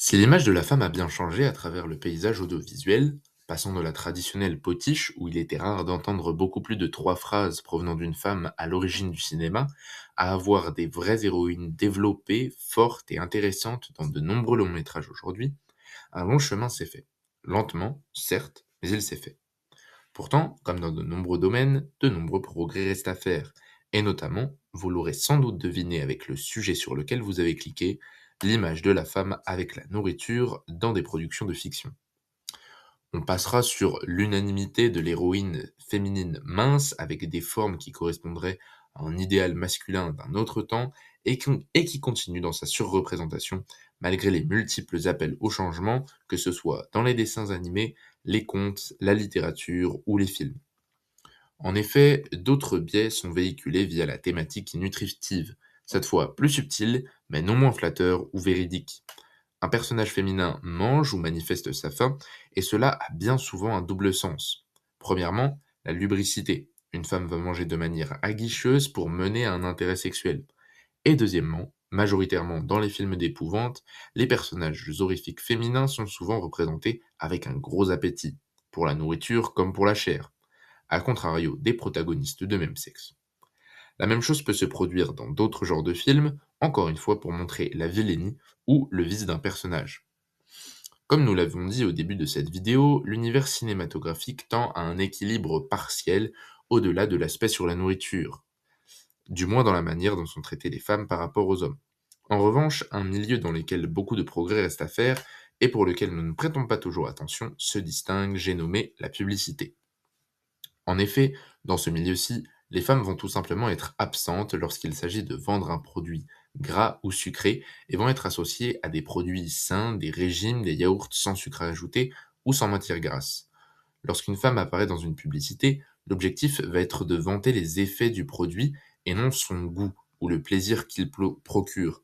Si l'image de la femme a bien changé à travers le paysage audiovisuel, passant de la traditionnelle potiche, où il était rare d'entendre beaucoup plus de trois phrases provenant d'une femme à l'origine du cinéma, à avoir des vraies héroïnes développées, fortes et intéressantes dans de nombreux longs métrages aujourd'hui, un long chemin s'est fait. Lentement, certes, mais il s'est fait. Pourtant, comme dans de nombreux domaines, de nombreux progrès restent à faire. Et notamment, vous l'aurez sans doute deviné avec le sujet sur lequel vous avez cliqué, l'image de la femme avec la nourriture dans des productions de fiction. On passera sur l'unanimité de l'héroïne féminine mince avec des formes qui correspondraient à un idéal masculin d'un autre temps et qui continue dans sa surreprésentation malgré les multiples appels au changement, que ce soit dans les dessins animés, les contes, la littérature ou les films. En effet, d'autres biais sont véhiculés via la thématique nutritive, cette fois plus subtile, mais non moins flatteur ou véridique. Un personnage féminin mange ou manifeste sa faim, et cela a bien souvent un double sens. Premièrement, la lubricité. Une femme va manger de manière aguicheuse pour mener à un intérêt sexuel. Et deuxièmement, majoritairement dans les films d'épouvante, les personnages horrifiques féminins sont souvent représentés avec un gros appétit, pour la nourriture comme pour la chair, à contrario des protagonistes de même sexe. La même chose peut se produire dans d'autres genres de films, encore une fois pour montrer la vilainie ou le vice d'un personnage. Comme nous l'avons dit au début de cette vidéo, l'univers cinématographique tend à un équilibre partiel au-delà de l'aspect sur la nourriture, du moins dans la manière dont sont traitées les femmes par rapport aux hommes. En revanche, un milieu dans lequel beaucoup de progrès restent à faire et pour lequel nous ne prêtons pas toujours attention se distingue, j'ai nommé la publicité. En effet, dans ce milieu-ci, les femmes vont tout simplement être absentes lorsqu'il s'agit de vendre un produit gras ou sucré et vont être associées à des produits sains, des régimes, des yaourts sans sucre ajouté ou sans matière grasse. Lorsqu'une femme apparaît dans une publicité, l'objectif va être de vanter les effets du produit et non son goût ou le plaisir qu'il procure.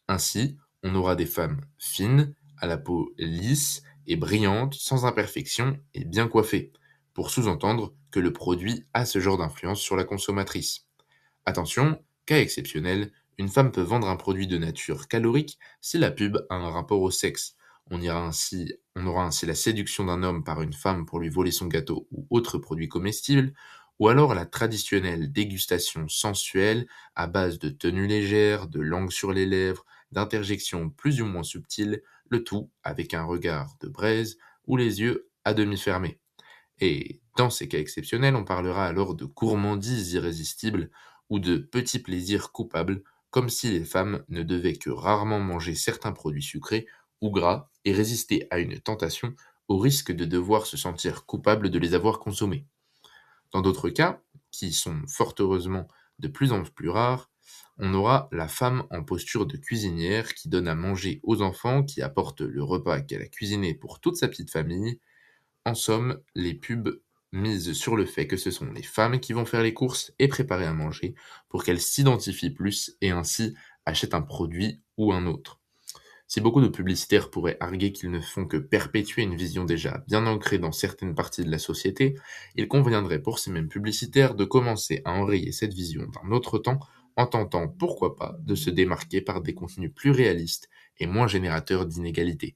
Ainsi, on aura des femmes fines, à la peau lisse et brillante, sans imperfection et bien coiffées, pour sous-entendre que le produit a ce genre d'influence sur la consommatrice. Attention, cas exceptionnel, une femme peut vendre un produit de nature calorique si la pub a un rapport au sexe. On aura ainsi la séduction d'un homme par une femme pour lui voler son gâteau ou autre produit comestible, ou alors la traditionnelle dégustation sensuelle à base de tenues légères, de langue sur les lèvres, d'interjections plus ou moins subtiles, le tout avec un regard de braise ou les yeux à demi fermés. Et dans ces cas exceptionnels, on parlera alors de gourmandise irrésistible ou de petits plaisirs coupables, comme si les femmes ne devaient que rarement manger certains produits sucrés ou gras et résister à une tentation au risque de devoir se sentir coupable de les avoir consommés. Dans d'autres cas, qui sont fort heureusement de plus en plus rares, on aura la femme en posture de cuisinière qui donne à manger aux enfants, qui apporte le repas qu'elle a cuisiné pour toute sa petite famille. En somme, les pubs misent sur le fait que ce sont les femmes qui vont faire les courses et préparer à manger pour qu'elles s'identifient plus et ainsi achètent un produit ou un autre. Si beaucoup de publicitaires pourraient arguer qu'ils ne font que perpétuer une vision déjà bien ancrée dans certaines parties de la société, il conviendrait pour ces mêmes publicitaires de commencer à enrayer cette vision d'un autre temps en tentant, pourquoi pas, de se démarquer par des contenus plus réalistes et moins générateurs d'inégalités.